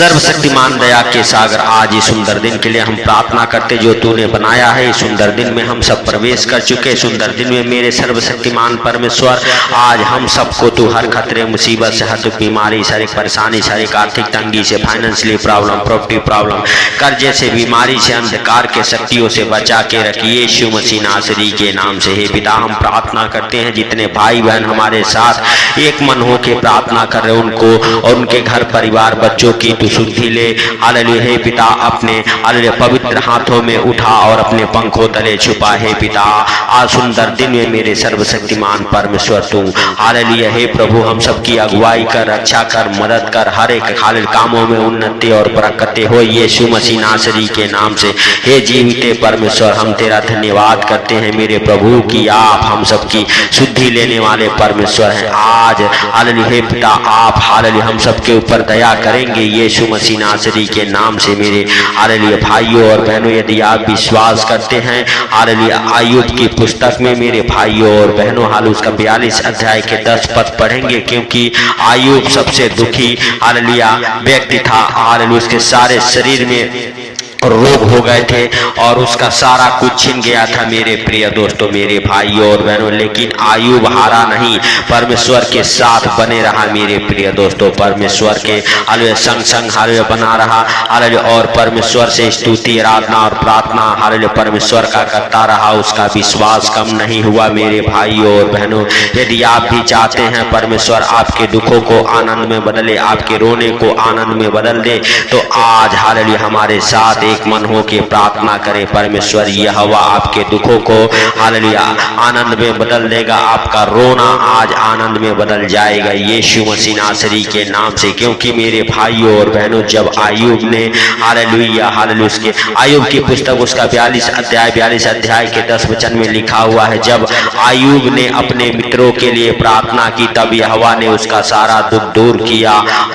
सर्वशक्तिमान दया के सागर, आज इस सुंदर दिन के लिए हम प्रार्थना करते जो तूने बनाया है। इस सुंदर दिन में हम सब प्रवेश कर चुके। सुंदर दिन में मेरे सर्वशक्तिमान परमेश्वर, आज हम सबको तू हर खतरे, मुसीबत से, हर दुख, बीमारी, शारीरिक परेशानी, शारीरिक आर्थिक तंगी से, फाइनेंशियली प्रॉब्लम, प्रॉपर्टी प्रॉब्लम, कर्जे से, बीमारी से, अंधकार के शक्तियों से बचा के रखिए यीशु मसीह नासरी के नाम से। हे पिता, हम प्रार्थना करते हैं जितने भाई बहन हमारे साथ एक मन हो के प्रार्थना कर रहे उनको और उनके घर परिवार बच्चों की तू शुद्धि ले। हालेलुया। हे पिता, अपने हालेलुया पवित्र हाथों में उठा और अपने पंखों तले छुपा। हे पिता, आज सुंदर दिन में मेरे सर्वशक्तिमान परमेश्वर तू हालेलुया। हे प्रभु, हम सबकी अगुवाई कर, रक्षा कर, मदद कर, हर एक हाल कामों में उन्नति और बरकतें हो यीशु मसीह नासरी के नाम से। हे जीविते परमेश्वर, हम तेरा धन्यवाद करते हैं मेरे प्रभु की आप हम सबकी शुद्धि लेने वाले परमेश्वर हैं। आज हालेलुया हे पिता, आप हालेलुया हम सबके ऊपर दया करेंगे यीशु मसीह नासरी के नाम से। मेरे हालेलुया भाइयों और बहनों, यदि आप विश्वास करते हैं हालेलुया आयुब की पुस्तक में मेरे भाइयों और बहनों, हाल उसका 42 अध्याय के 10 पद पढ़ेंगे, क्योंकि आयुब सबसे दुखी हालेलुया व्यक्ति था। हालेलुया उसके सारे शरीर में रोग हो गए थे और उसका सारा कुछ छिन गया था मेरे प्रिय दोस्तों, मेरे भाइयों और बहनों। लेकिन आयुब हारा नहीं, परमेश्वर के साथ बने रहा मेरे प्रिय दोस्तों। परमेश्वर के हालेलुया संग संग हालेलुया बना रहा हालेलुया और परमेश्वर से स्तुति, आराधना और प्रार्थना हालेलुया परमेश्वर का करता रहा। उसका विश्वास कम नहीं हुआ मेरे भाइयों और बहनों। यदि आप भी चाहते हैं परमेश्वर आपके दुखों को आनंद में बदले, आपके रोने को आनंद में बदल दे, तो आज हालेलुया हमारे साथ एक मन हो के प्रार्थना करें। परमेश्वर यहोवा आपके दुखों को हालेलुया आनंद में बदल देगा। आपका रोना आज आनंद में बदल जाएगा यीशु मसीह नासरी के नाम से। क्योंकि मेरे भाइयों और बहनों, जब आयुब ने हालेलुया हालेलुया उसके आयुब की पुस्तक उसका 42 अध्याय के 10 वचन में लिखा हुआ है, जब आयुब ने अपने मित्रों के लिए प्रार्थना की तब यहोवा ने उसका सारा दुख दूर किया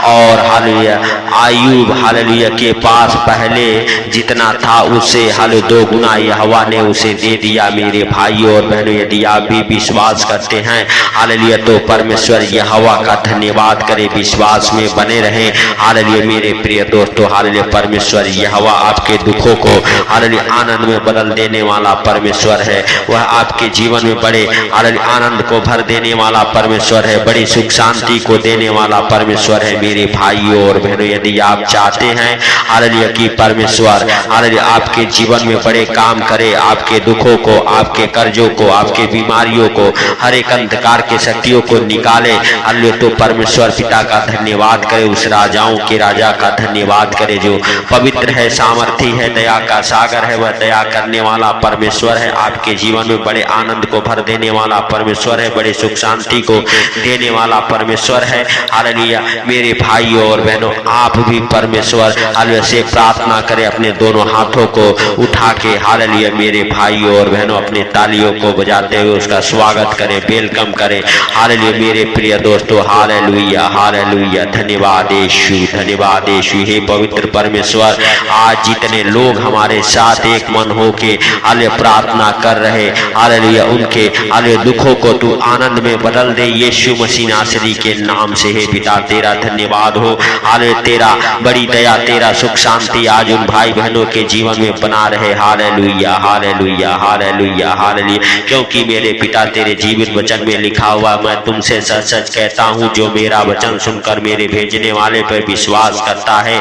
और हालेलुया आयुब हालेलुया के पास पहले जितना था उसे हालेलुया 2 गुना यहोवा ने उसे दे दिया मेरे भाइयों और बहनों। यदि आप भी विश्वास करते हैं हालेलुया तो परमेश्वर यहोवा का धन्यवाद करें, विश्वास में बने रहें हालेलुया मेरे प्रिय दोस्तों। हालेलुया परमेश्वर यहोवा आपके दुखों को हालेलुया आनंद में बदल देने वाला परमेश्वर है। वह आपके जीवन में बड़े हालेलुया आनंद को भर देने वाला परमेश्वर है, बड़ी सुख शांति को देने वाला परमेश्वर है मेरे भाइयों और बहनों। यदि आप चाहते हैं हालेलुया कि परमेश्वर हालेलुया आपके जीवन में बड़े काम करे, आपके दुखों को, आपके कर्जों को, आपके बीमारियों को, हर एक अंधकार के शक्तियों को निकाले हालेलुया, तो परमेश्वर पिता का धन्यवाद करे, उस राजाओं के राजा का धन्यवाद करे जो पवित्र है, सामर्थी है, दया का सागर है। वह दया करने वाला परमेश्वर है, आपके जीवन में बड़े आनंद को भर देने वाला परमेश्वर है, बड़े सुख शांति को देने वाला परमेश्वर है हालेलुया मेरे भाइयों और बहनों। आप भी परमेश्वर हालेलुया से प्रार्थना करें, अपने दोनों हाथों को उठा के हालेलुया मेरे भाइयों और बहनों, अपने तालियों को बजाते हुए उसका स्वागत करें, वेलकम करें हालेलुया मेरे प्रिय दोस्तों। हालेलुया हालेलुया, धन्यवाद यीशु, धन्यवाद यीशु। हे पवित्र परमेश्वर, आज जितने लोग हमारे साथ एक मन हो के हालेलुया प्रार्थना कर रहे हालेलुया, उनके हालेलुया दुखों को तू आनंद में बदल दे यीशु मसीह नासरी के नाम से। हे पिता, तेरा धन्यवाद हो हालेलुया, तेरा बड़ी दया, तेरा सुख शांति आज उन भाई बहनों के जीवन में बना रहे हालेलुया हालेलुया हालेलुया हालेलुया। क्योंकि मेरे पिता तेरे जीवित वचन में लिखा हुआ, मैं तुमसे सच सच कहता हूँ, जो मेरा वचन सुनकर मेरे भेजने वाले पर विश्वास करता है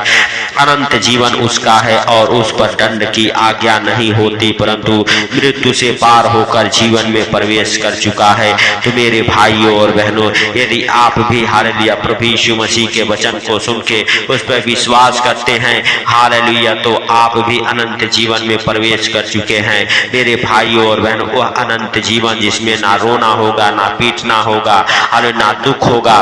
अनंत जीवन उसका है और उस पर दंड की आज्ञा नहीं होती, परंतु मृत्यु से पार होकर जीवन में प्रवेश कर चुका है। तो मेरे भाइयों और बहनों, यदि आप भी हालेलुया प्रभु यीशु मसीह के वचन को सुन के उस पर विश्वास करते हैं हालेलुया, तो आप भी अनंत जीवन में प्रवेश कर चुके हैं मेरे भाइयों और बहनों। वह अनंत जीवन जिसमें ना रोना होगा, ना पीटना होगा, ना दुख होगा,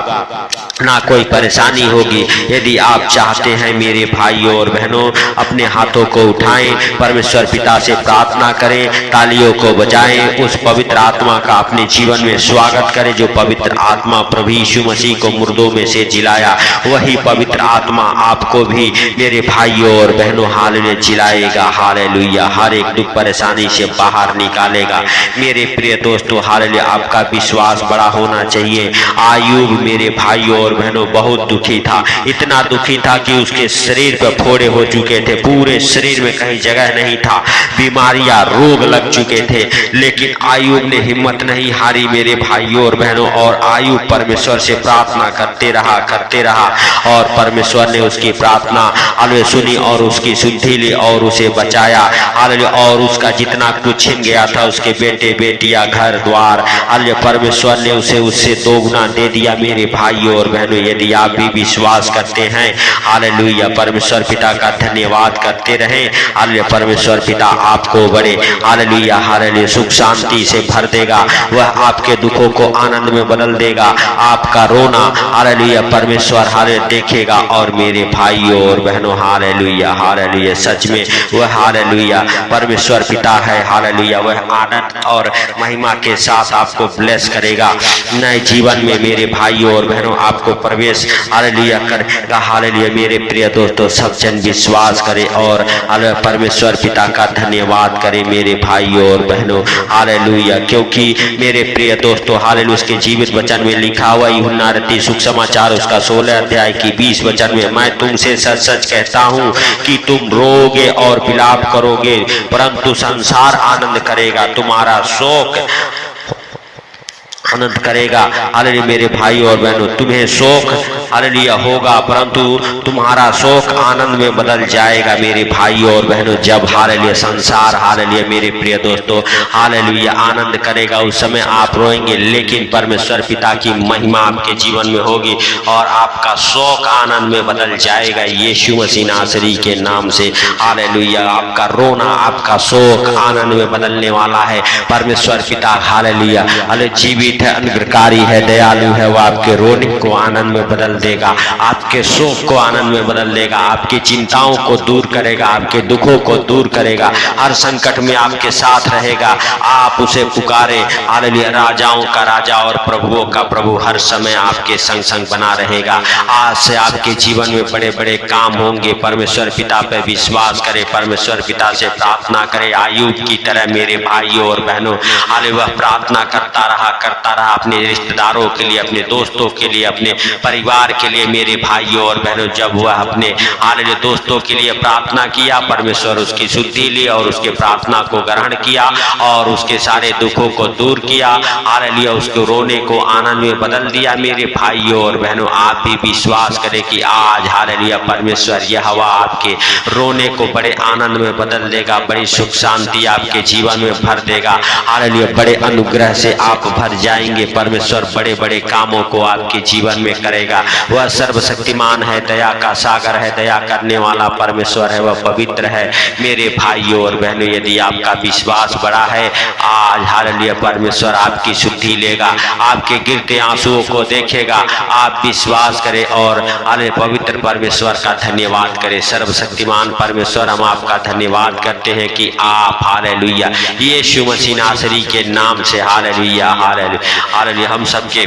ना कोई परेशानी होगी। यदि आप चाहते हैं मेरे भाइयों और बहनों अपने हाथों को उठाएं, परमेश्वर पिता से प्रार्थना करें, तालियों को बजाएं, उस पवित्र आत्मा का अपने जीवन में स्वागत करें जो पवित्र आत्मा प्रभु यीशु मसीह को मुर्दों में से जिलाया, वही पवित्र आत्मा आपको भी मेरे भाइयों और बहनों हालेलुया जिलाएगा। हालेलुया, हर एक दुख परेशानी से बाहर निकालेगा। मेरे प्रिय दोस्तों हालेलुया, आपका विश्वास बड़ा होना चाहिए। आयूब मेरे भाइयों और बहनों बहुत दुखी था, इतना दुखी था कि उसके शरीर पर फोड़े हो चुके थे, पूरे शरीर में कहीं जगह नहीं था, बीमारियां रोग लग चुके थे, लेकिन आयूब ने हिम्मत नहीं हारी मेरे भाइयों और बहनों। और आयूब परमेश्वर से प्रार्थना करते रहा और परमेश्वर ने उसकी प्रार्थना हालेलुया सुनी और उसकी शुद्धि ली और उसे बचाया हालेलुया। और उसका जितना कुछ छिन गया था, उसके बेटे बेटियां घर द्वार हालेलुया, परमेश्वर ने उसे उससे दोगुना दे दिया। मेरे भाइयों और बहनों यदि आप भी विश्वास करते हैं हालेलुया, परमेश्वर पिता का धन्यवाद करते रहें। हालेलुया, परमेश्वर पिता आपको बड़े हालेलुया हालेलुया सुख शांति से भर देगा, वह आपके दुखों को आनंद में बदल देगा। आपका रोना हालेलुया परमेश्वर हालेलुया देखेगा। और मेरे भाइयों और बहनों हालेलुया हालेलुया सच में वह हालेलुया परमेश्वर पिता है हालेलुया, वह आनंद और महिमा के साथ आपको ब्लेस करेगा नए जीवन में। मेरे भाइयों और बहनों आपको प्रवेश हालेलुया करेगा हालेलुया। मेरे प्रिय दोस्तों सब जन विश्वास करें और हालेलुया परमेश्वर पिता का धन्यवाद करें मेरे भाइयों और बहनों हालेलुया। क्योंकि मेरे प्रिय दोस्तों हालेलुया उसके जीवित वचन में लिखा हुआ यूहन्ना रचित सुख समाचार उसका 16 अध्याय की 20 वचन में, मैं तुमसे सच सच कहता हूँ कि तुम रोगे और विलाप करोगे परंतु संसार आनंद करेगा, तुम्हारा शोक आनंद करेगा। हालेलुया मेरे भाई और बहनों, तुम्हें शोक हालेलुया होगा परंतु तुम्हारा शोक आनंद में बदल जाएगा मेरे भाइयों और बहनों। जब हालेलुया संसार हालेलुया मेरे प्रिय दोस्तों हालेलुया आनंद करेगा, उस समय आप रोएंगे, लेकिन परमेश्वर पिता की महिमा आपके जीवन में होगी और आपका शोक आनंद में बदल जाएगा यीशु मसीह नासरी के नाम से। हालेलुया आपका रोना आपका शोक आनंद में बदलने वाला है। परमेश्वर पिता हालेलुया जीवित है, अनुग्रहकारी है, दयालु है, वो आपके रोने को आनंद में बदल देगा, आपके शोक को आनंद में बदल देगा, आपकी चिंताओं को दूर करेगा, आपके दुखों को दूर करेगा, हर संकट में आपके साथ रहेगा। आप उसे पुकारे हालेलुया, राजाओं का राजा और प्रभुओं का प्रभु हर समय आपके संग संग बना रहेगा। आज से आपके जीवन में बड़े बड़े काम होंगे। परमेश्वर पिता पे विश्वास करें, परमेश्वर पिता से प्रार्थना करें आयूब की तरह मेरे भाइयों और बहनों। हालेलुया प्रार्थना करता रहा अपने रिश्तेदारों के लिए, अपने दोस्तों के लिए, अपने परिवार के लिए मेरे भाइयों और बहनों। जब वह अपने हालेलुया दोस्तों के लिए प्रार्थना किया, परमेश्वर उसकी शुद्धि ली और उसके प्रार्थना को ग्रहण किया और उसके सारे दुखों को दूर किया। हालेलुया उसको रोने को आनंद में बदल दिया। मेरे भाइयों और बहनों आप भी विश्वास करें कि आज हालेलुया परमेश्वर यह हवा आपके रोने को बड़े आनंद में बदल देगा, बड़ी सुख शांति आपके जीवन में भर देगा। हालेलुया बड़े अनुग्रह से आप भर जाएंगे। परमेश्वर बड़े बड़े कामों को आपके जीवन में करेगा। वह सर्वशक्तिमान है, दया का सागर है, दया करने वाला परमेश्वर है, वह पवित्र है। मेरे भाइयों और बहनों यदि आपका विश्वास बड़ा है, आज हालेलुया परमेश्वर आपकी शुद्धि लेगा, आपके गिरते आंसुओं को देखेगा। आप विश्वास करें और हालेलुया पवित्र परमेश्वर का धन्यवाद करें। सर्वशक्तिमान परमेश्वर हम आपका धन्यवाद करते हैं कि आप हालेलुया यीशु मसीह नासरी के नाम से हालेलुया हालेलुया हम सबके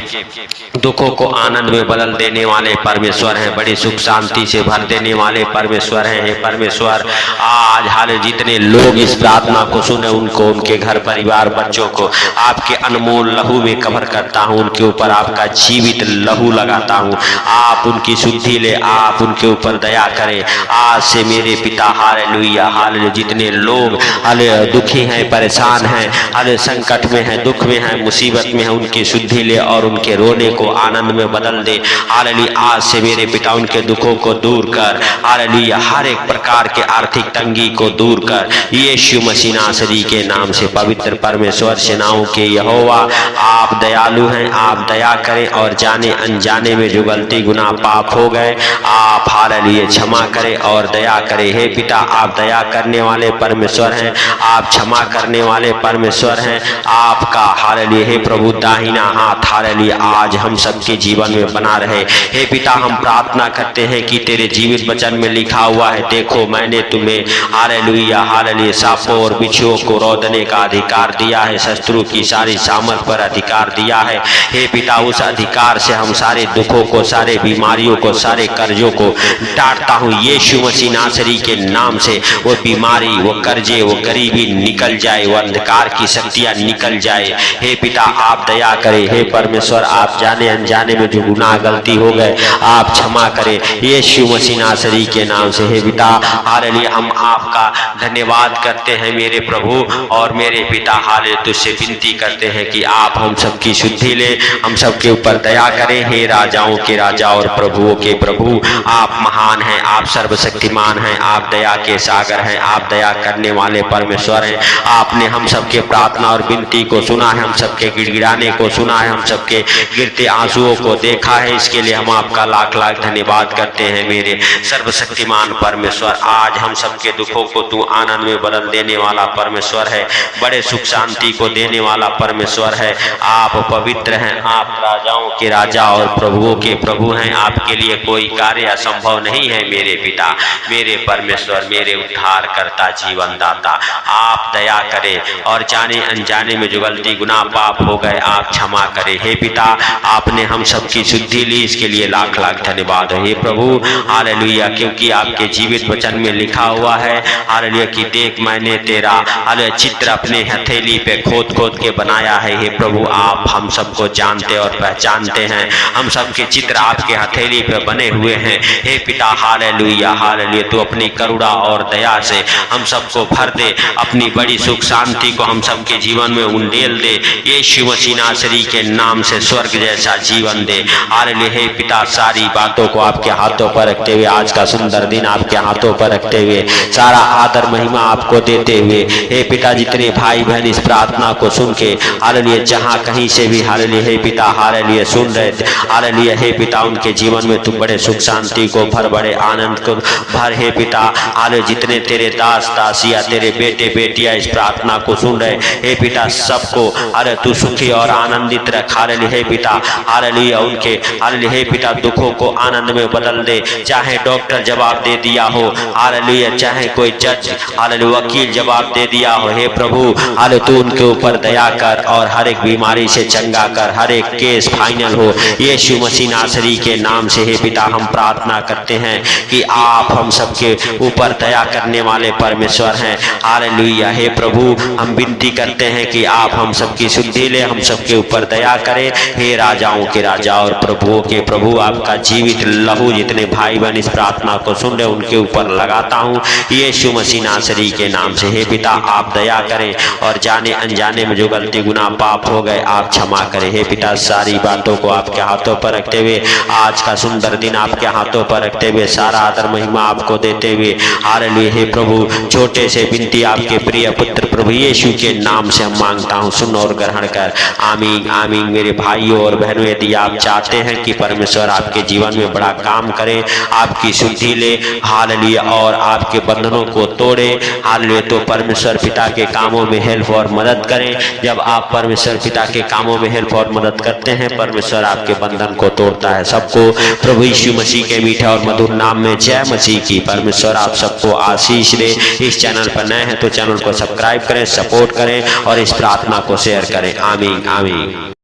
दुखों को आनंद में बदल देने वाले परमेश्वर हैं, बड़ी सुख शांति से भर देने वाले परमेश्वर हैं। हे परमेश्वर आज हालेलुया जितने लोग इस प्रार्थना को सुने उनको, उनके घर परिवार बच्चों को आपके अनमोल लहू में कवर करता हूँ, उनके ऊपर आपका जीवित लहू लगाता हूँ। आप उनकी शुद्धि ले, आप उनके ऊपर दया करें आज से मेरे पिता। हालेलुया हालेलुया जितने लोग हालेलुया दुखी हैं, परेशान हैं, हालेलुया संकट में हैं, दुख में हैं, मुसीबत में है, उनकी शुद्धि ले और उनके रोने को आनंद में बदल दे। हालेलुया आज से मेरे पिता उनके दुखों को दूर कर, हालेलुया हर एक प्रकार के आर्थिक तंगी को दूर कर यीशु मसीह नासरी के नाम से। पवित्र परमेश्वर सेनाओं के यहोवा आप दयालु हैं, आप दया करें और जाने अनजाने में जो गलती गुनाह पाप हो गए आप हालेलुया क्षमा करें और दया करें। हे पिता आप दया करने वाले परमेश्वर हैं, आप क्षमा करने वाले परमेश्वर हैं। आपका हालेलुया हे प्रभु दाहिना हाथ हालेलुया आज हम सबके जीवन में बना रहे। हे पिता हम प्रार्थना करते हैं कि तेरे जीवित वचन में लिखा हुआ है, देखो मैंने तुम्हें हालेलुया हालेलुया सांपों और बिच्छुओं को रौंदने का अधिकार दिया है, शत्रु की सारी सामर्थ पर अधिकार दिया है। हे पिता उस अधिकार से हम सारे दुखों को, सारे बीमारियों को, सारे कर्जों को डांटता हूँ यीशु मसीह नासरी के नाम से। वो बीमारी, वो कर्जे, वो गरीबी निकल जाए, वो अंधकार की शक्तियां निकल जाए। हे पिता आप दया करें, हे परमेश्वर आप जाने अनजाने में जो गुनाह गलती हो गए आप क्षमा करें यीशु मसीह नासरी के नाम से। हे पिता हालेलुया हम आपका धन्यवाद करते हैं मेरे प्रभु और मेरे पिता। हालेलुया तुझसे विनती करते हैं कि आप हम सबकी शुद्धि ले, हम सबके ऊपर दया करें। हे राजाओं के राजा और प्रभुओं के प्रभु आप महान हैं, आप सर्वशक्तिमान हैं, आप दया के सागर हैं, आप दया करने वाले परमेश्वर हैं। आपने हम सबके प्रार्थना और विनती को सुना है, हम सबके गिड़गिड़ाने को सुना है, हम सबके गिरते आंसुओं को देखा है। इसके लिए हम आपका लाख लाख धन्यवाद करते हैं मेरे सर्वशक्तिमान परमेश्वर। आज हम सबके दुखों को तू आनंद में बदल देने वाला परमेश्वर है, बड़े सुख शांति को देने वाला परमेश्वर है। आप पवित्र हैं, आप राजाओं के राजा और प्रभुओं के प्रभु हैं। आपके लिए कोई कार्य असंभव नहीं है मेरे पिता, मेरे परमेश्वर, मेरे उद्धार करता जीवन दाता। आप दया करें और जाने अनजाने में जो गलती गुनाह पाप हो गए आप क्षमा करें। हे पिता आपने हम सबकी शुद्धि ली, इसके लिए लाख लाख धन्यवाद है। हे प्रभु हालेलुया क्योंकि आपके जीवित वचन में लिखा हुआ है हालेलुया कि देख मैंने तेरा हालेलुया चित्र अपने हथेली पे खोद खोद के बनाया है। हे प्रभु आप हम सबको जानते और पहचानते हैं, हम सबके चित्र आपके हथेली पे बने हुए हैं। हे पिता हालेलुया हालेलुया तू अपनी करुणा और दया से हम सबको भर दे, अपनी बड़ी सुख शांति को हम सबके जीवन में उंडेल दे यीशु मसीह नासरी के नाम से। स्वर्ग जैसा जीवन दे हालेलुया। हे पिता सारी बातों को आपके हाथों पर रखते हुए, आज का सुंदर दिन आपके हाथों पर रखते हुए, सारा आदर महिमा आपको देते हुए, हे पिता जितने भाई बहन इस प्रार्थना को सुन के हालेलुया जहाँ कहीं से भी हालेलुया हे पिता हालेलुया सुन रहे थे हालेलुया हे पिता उनके जीवन में तू बड़े सुख शांति को भर, बड़े आनंद को भर। हे पिता हालेलुया जितने तेरे दास दासिया तेरे बेटे बेटियां इस प्रार्थना को सुन रहे हे पिता सबको हालेलुया तू सुखी और आनंदित रख हालेलुया। हे पिता हालेलुया उनके हालेलुया हे पिता दुखों को आनंद में बदल दे, चाहे डॉक्टर जवाब दे दिया हो हालेलुया, चाहे कोई जज हालेलुया वकील जवाब दे दिया हो, हे प्रभु हालेलुया तू उनके ऊपर दया कर और हर एक बीमारी से चंगा कर, हर एक केस फाइनल हो यीशु मसीह नासरी के नाम से। हे पिता हम प्रार्थना करते हैं कि आप हम सबके ऊपर दया करने वाले परमेश्वर हैं हालेलुया। हे प्रभु हम विनती करते हैं कि आप हम सबकी शुद्धि ले, हम सबके ऊपर दया करें। हे राजाओं के राजा और प्रभुओं के प्रभु आपका जीवित लहू जितने भाई बहन इस प्रार्थना को सुन रहे उनके ऊपर लगाता हूँ यीशु मसीह नासरी के नाम से। हे पिता आप दया करें और जाने अनजाने में जो गलती गुनाह पाप हो गए आप क्षमा करें। हे पिता सारी बातों को आपके हाथों पर रखते हुए, आज का सुंदर दिन आपके हाथों पर रखते हुए, सारा आदर महिमा आपको देते हुए हालेलुया। हे प्रभु छोटे से विनती आपके प्रिय पुत्र प्रभु यीशु के नाम से हम मांगता हूँ, सुन और ग्रहण कर आमीन आमीन। मेरे भाइयों और बहनों यदि आप चाहते हैं कि परमेश्वर आपके जीवन में बड़ा काम करे, आपकी शुद्धि ले हालेलुया और आपके बंधनों को तोड़े हालेलुया, तो परमेश्वर पिता के कामों में हेल्प और मदद करें। जब आप परमेश्वर पिता के कामों में हेल्प और मदद करते हैं परमेश्वर आपके बंधन को तोड़ता है। सबको प्रभु यीशु मसीह के मीठे और मधुर नाम में जय मसीह की। परमेश्वर आप सबको आशीष दे। इस चैनल पर नए हैं तो चैनल को सब्सक्राइब करें, सपोर्ट करें और इस प्रार्थना को शेयर करें। आमीन आमीन।